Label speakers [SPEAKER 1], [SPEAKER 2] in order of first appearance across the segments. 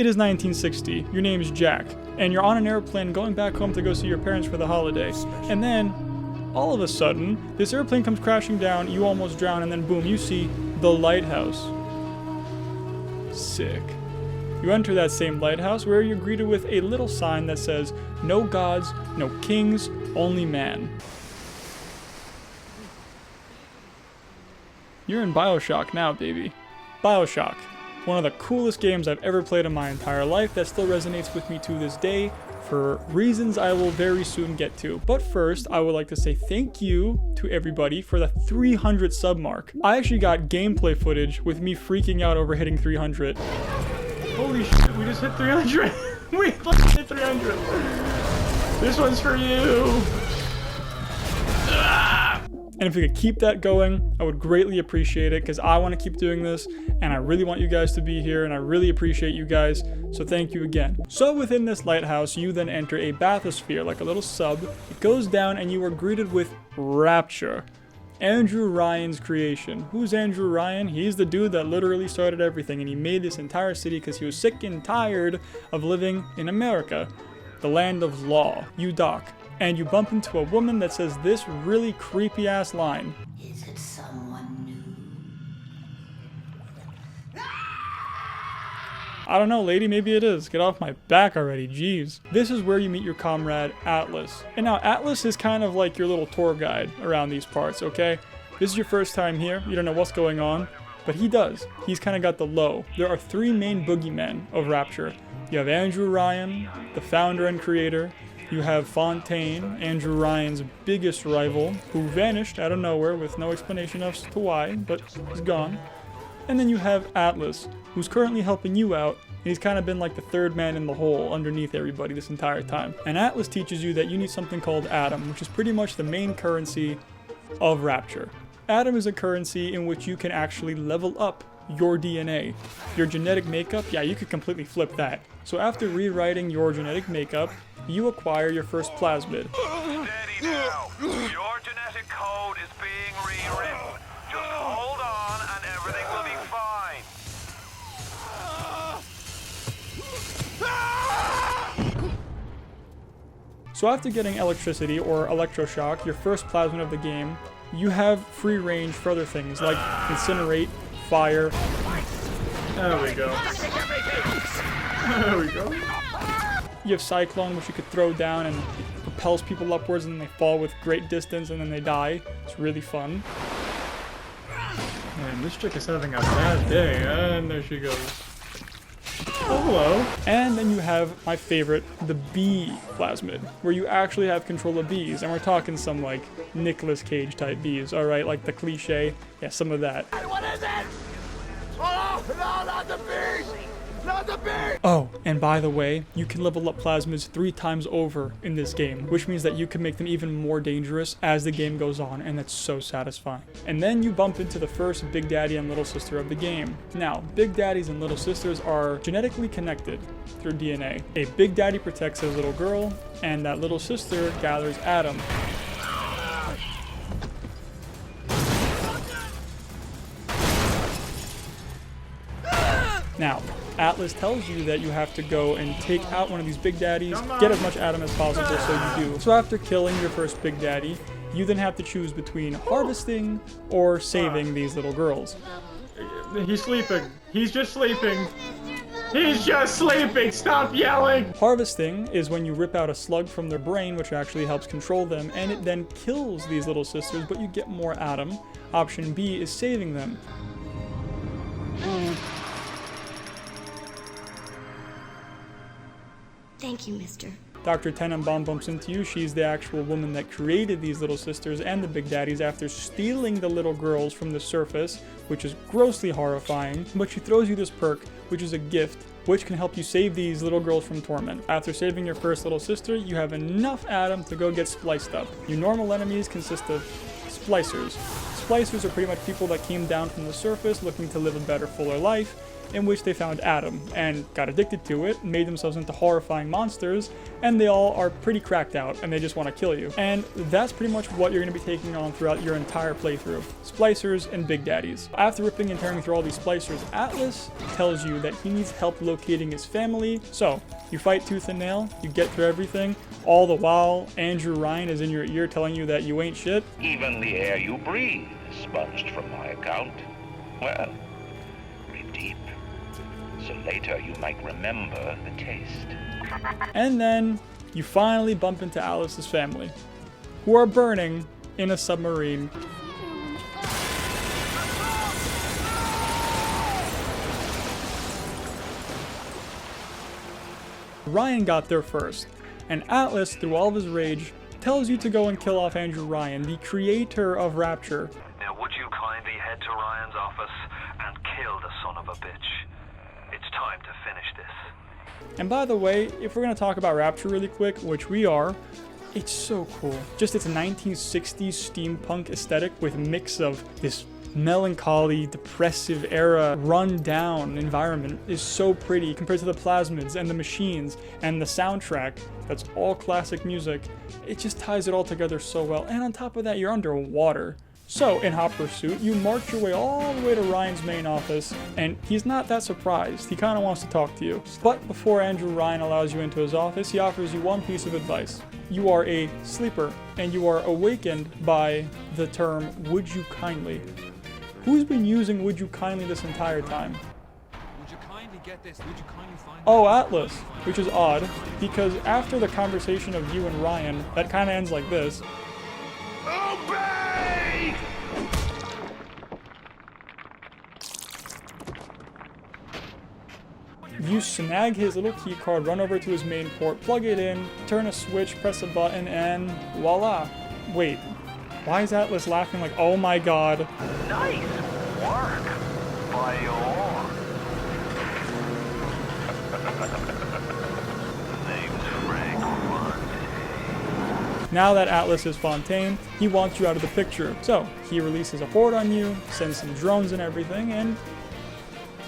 [SPEAKER 1] It is 1960, your name's Jack, and you're on an airplane going back home to go see your parents for the holiday. And then, all of a sudden, this airplane comes crashing down, you almost drown, and then boom, you see the lighthouse. Sick. You enter that same lighthouse where you're greeted with a little sign that says, "No gods, no kings, only man." You're in Bioshock now, baby. Bioshock, one of the coolest games I've ever played in my entire life that still resonates with me to this day for reasons I will very soon get to. But first, I would like to say thank you to everybody for the 300 sub mark. I actually got gameplay footage with me freaking out over hitting 300. Holy shit, we just hit 300! We fucking hit 300! This one's for you! And if we could keep that going, I would greatly appreciate it, because I want to keep doing this, and I really want you guys to be here, and I really appreciate you guys, so thank you again. So within this lighthouse, you then enter a bathysphere, like a little sub. It goes down, and you are greeted with Rapture, Andrew Ryan's creation. Who's Andrew Ryan? He's the dude that literally started everything, and he made this entire city because he was sick and tired of living in America, the land of law. You dock, and you bump into a woman that says this really creepy ass line.
[SPEAKER 2] Is it someone new?
[SPEAKER 1] I don't know, lady, maybe it is. Get off my back already, jeez. This is where you meet your comrade, Atlas. And now, Atlas is kind of like your little tour guide around these parts, okay? This is your first time here, you don't know what's going on, but he does. He's kind of got the low. There are three main boogeymen of Rapture. You have Andrew Ryan, the founder and creator. You have Fontaine, Andrew Ryan's biggest rival, who vanished out of nowhere with no explanation as to why, but he's gone. And then you have Atlas, who's currently helping you out, and he's kind of been like the third man in the hole underneath everybody this entire time. And Atlas teaches you that you need something called Atom, which is pretty much the main currency of Rapture. Atom is a currency in which you can actually level up your DNA. Your genetic makeup, yeah, you could completely flip that. So after rewriting your genetic makeup, you acquire your first plasmid.
[SPEAKER 3] Steady now. Your genetic code is being rewritten. Just hold on and everything will be fine.
[SPEAKER 1] So after getting electricity or electroshock, your first plasmid of the game, you have free range for other things like incinerate, fire. There we go. There we go. You have Cyclone, which you could throw down and it propels people upwards and they fall with great distance and then they die. It's really fun. Man, this chick is having a bad day, and there she goes. Oh, hello. And then you have my favorite, the bee plasmid, where you actually have control of bees, and we're talking some like Nicolas Cage type bees, alright, like the cliche, yeah, some of that.
[SPEAKER 3] What is it? Oh, no, not the bees! Not the bees!
[SPEAKER 1] Oh, and by the way, you can level up plasmids 3 times over in this game, which means that you can make them even more dangerous as the game goes on, and that's so satisfying. And then you bump into the first Big Daddy and Little Sister of the game. Now, Big Daddies and Little Sisters are genetically connected through DNA. A Big Daddy protects his little girl, and that little sister gathers Atom. Now, Atlas tells you that you have to go and take out one of these Big Daddies, get as much Atom as possible, so you do. So after killing your first Big Daddy, you then have to choose between harvesting or saving these little girls.
[SPEAKER 4] He's sleeping. He's just sleeping. He's just sleeping. Stop yelling.
[SPEAKER 1] Harvesting is when you rip out a slug from their brain, which actually helps control them, and it then kills these little sisters, but you get more Atom. Option B is saving them.
[SPEAKER 2] Thank you, mister.
[SPEAKER 1] Dr. Tenenbaum bumps into you. She's the actual woman that created these little sisters and the Big Daddies after stealing the little girls from the surface, which is grossly horrifying. But she throws you this perk, which is a gift, which can help you save these little girls from torment. After saving your first little sister, you have enough Atom to go get spliced up. Your normal enemies consist of splicers. Splicers are pretty much people that came down from the surface looking to live a better, fuller life. in which they found Adam and got addicted to it, made themselves into horrifying monsters, and they all are pretty cracked out and they just want to kill you. And that's pretty much what you're going to be taking on throughout your entire playthrough. Splicers and Big Daddies. After ripping and tearing through all these splicers, Atlas tells you that he needs help locating his family. So you fight tooth and nail, you get through everything, all the while Andrew Ryan is in your ear telling you that you ain't shit.
[SPEAKER 5] Even the air you breathe is sponged from my account. Well, breathe deep, so later you might remember the taste.
[SPEAKER 1] And then you finally bump into Alice's family, who are burning in a submarine. Ryan got there first, and Atlas, through all of his rage, tells you to go and kill off Andrew Ryan, the creator of Rapture.
[SPEAKER 3] Now, would you kindly head to Ryan's office and kill the son of a bitch? It's time to finish this.
[SPEAKER 1] And by the way, if we're going to talk about Rapture really quick, which we are, it's so cool. Just its 1960s steampunk aesthetic with a mix of this melancholy, depressive era, run-down environment is so pretty compared to the plasmids and the machines and the soundtrack. That's all classic music. It just ties it all together so well. And on top of that, you're underwater. So, in hot pursuit, you march your way all the way to Ryan's main office, and he's not that surprised. He kind of wants to talk to you. But before Andrew Ryan allows you into his office, he offers you one piece of advice. You are a sleeper, and you are awakened by the term, "would you kindly." Who's been using "would you kindly" this entire time?
[SPEAKER 6] Would you kindly get this? Would you kindly find
[SPEAKER 1] Oh, Atlas, which is odd, because after the conversation of you and Ryan, that kind of ends like this.
[SPEAKER 3] Obey!
[SPEAKER 1] You snag his little key card, run over to his main port, plug it in, turn a switch, press a button, and voila. Wait, why is Atlas laughing like, oh my god?
[SPEAKER 3] Nice work, Bio. Name's Frank Fontaine.
[SPEAKER 1] Now that Atlas is Fontaine, he wants you out of the picture. So, he releases a horde on you, sends some drones and everything, and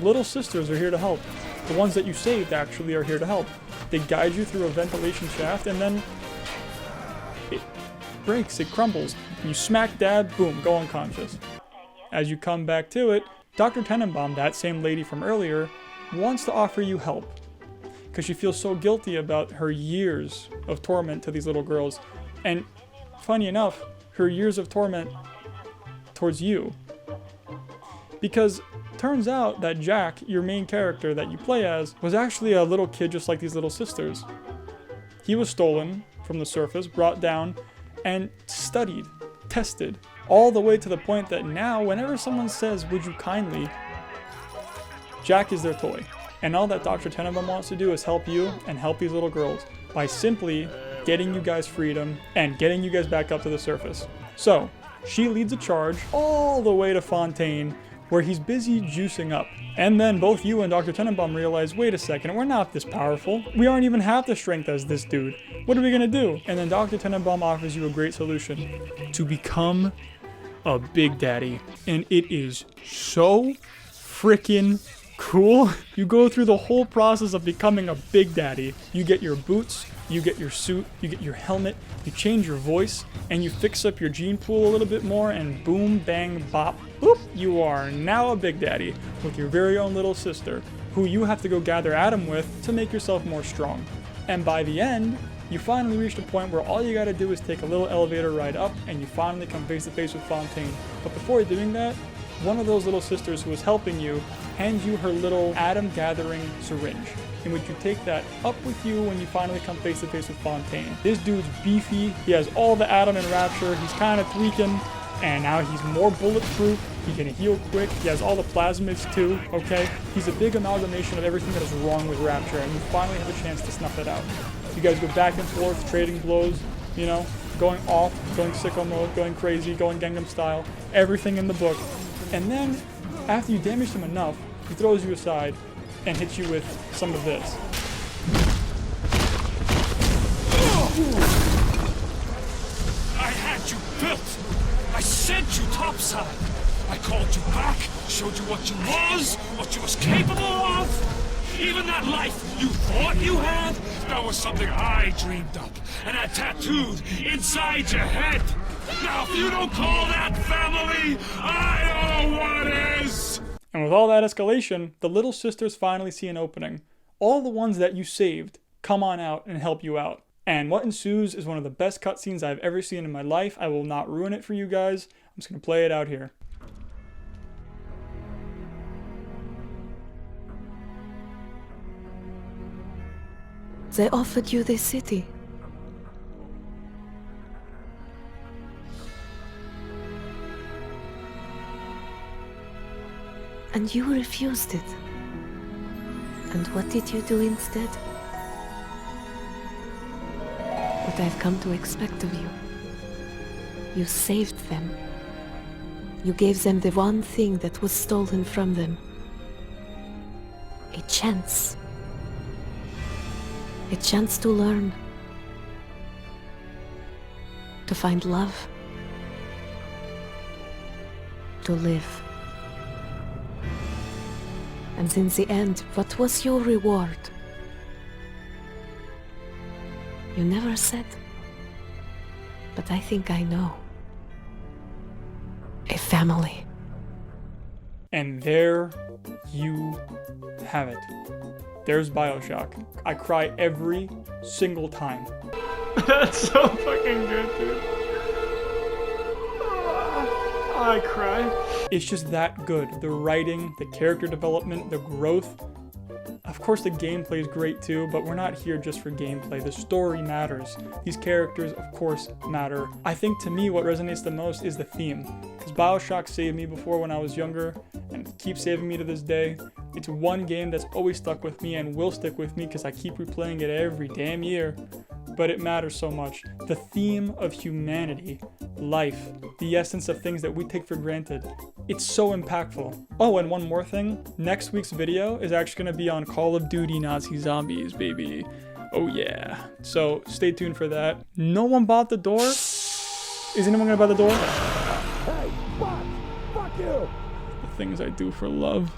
[SPEAKER 1] little sisters are here to help. The ones that you saved actually are here to help. They guide you through a ventilation shaft, and then it breaks, it crumbles. You smack dab, boom, go unconscious. As you come back to it, Dr. Tenenbaum, that same lady from earlier, wants to offer you help because she feels so guilty about her years of torment to these little girls. And funny enough, her years of torment towards you. Because turns out that Jack, your main character that you play as, was actually a little kid just like these little sisters. He was stolen from the surface, brought down, and studied, tested, all the way to the point that now whenever someone says, "would you kindly," Jack is their toy. And all that Dr. Tenenbaum wants to do is help you and help these little girls by simply getting you guys freedom and getting you guys back up to the surface. So, she leads a charge all the way to Fontaine, where he's busy juicing up. And then both you and Dr. Tenenbaum realize, wait a second, we're not this powerful. We aren't even half the strength as this dude. What are we gonna do? And then Dr. Tenenbaum offers you a great solution. To become a Big Daddy. And it is so freaking cool. You go through the whole process of becoming a Big Daddy. You get your boots, you get your suit, you get your helmet, you change your voice, and you fix up your gene pool a little bit more, and boom, bang, bop, boop, you are now a Big Daddy with your very own little sister, who you have to go gather Adam with to make yourself more strong. And by the end, you finally reach the point where all you gotta do is take a little elevator ride up, and you finally come face to face with Fontaine. But before doing that, one of those little sisters who was helping you hands you her little Adam gathering syringe, in which you take that up with you when you finally come face to face with Fontaine. This dude's beefy, he has all the Adam in Rapture, he's kind of tweaking, and now he's more bulletproof, he can heal quick, he has all the plasmids too, okay? He's a big amalgamation of everything that is wrong with Rapture, and you finally have a chance to snuff it out. You guys go back and forth, trading blows, you know, going off, going sicko mode, going crazy, going Gangnam style, everything in the book. And then, after you damaged him enough, he throws you aside and hits you with some of this.
[SPEAKER 7] I had you built! I sent you topside!
[SPEAKER 6] I called you back, showed you what you was capable of. Even that life you thought you had, that was something I dreamed up and had tattooed inside your head. Now, if you don't call that family, I know what is!
[SPEAKER 1] And with all that escalation, the little sisters finally see an opening. All the ones that you saved come on out and help you out. And what ensues is one of the best cutscenes I've ever seen in my life. I will not ruin it for you guys. I'm just going to play it out here.
[SPEAKER 7] They offered you this city. And you refused it. And what did you do instead? What I've come to expect of you. You saved them. You gave them the one thing that was stolen from them. A chance. A chance to learn. To find love. To live. And in the end, what was your reward? You never said. But I think I know. A family.
[SPEAKER 1] And there you have it. There's Bioshock. I cry every single time.
[SPEAKER 4] That's so fucking good, dude. I cry.
[SPEAKER 1] It's just that good. The writing, the character development, the growth. Of course the gameplay is great too, but we're not here just for gameplay. The story matters. These characters, of course, matter. I think to me what resonates the most is the theme. Because Bioshock saved me before when I was younger, and keeps saving me to this day. It's one game that's always stuck with me and will stick with me because I keep replaying it every damn year. But it matters so much. The theme of humanity, life, the essence of things that we take for granted. It's so impactful. Oh, and one more thing. Next week's video is actually going to be on Call of Duty Nazi Zombies, baby. Oh yeah. So stay tuned for that. No one bought the door? Is anyone going to buy the door? Hey, fuck you! The things I do for love.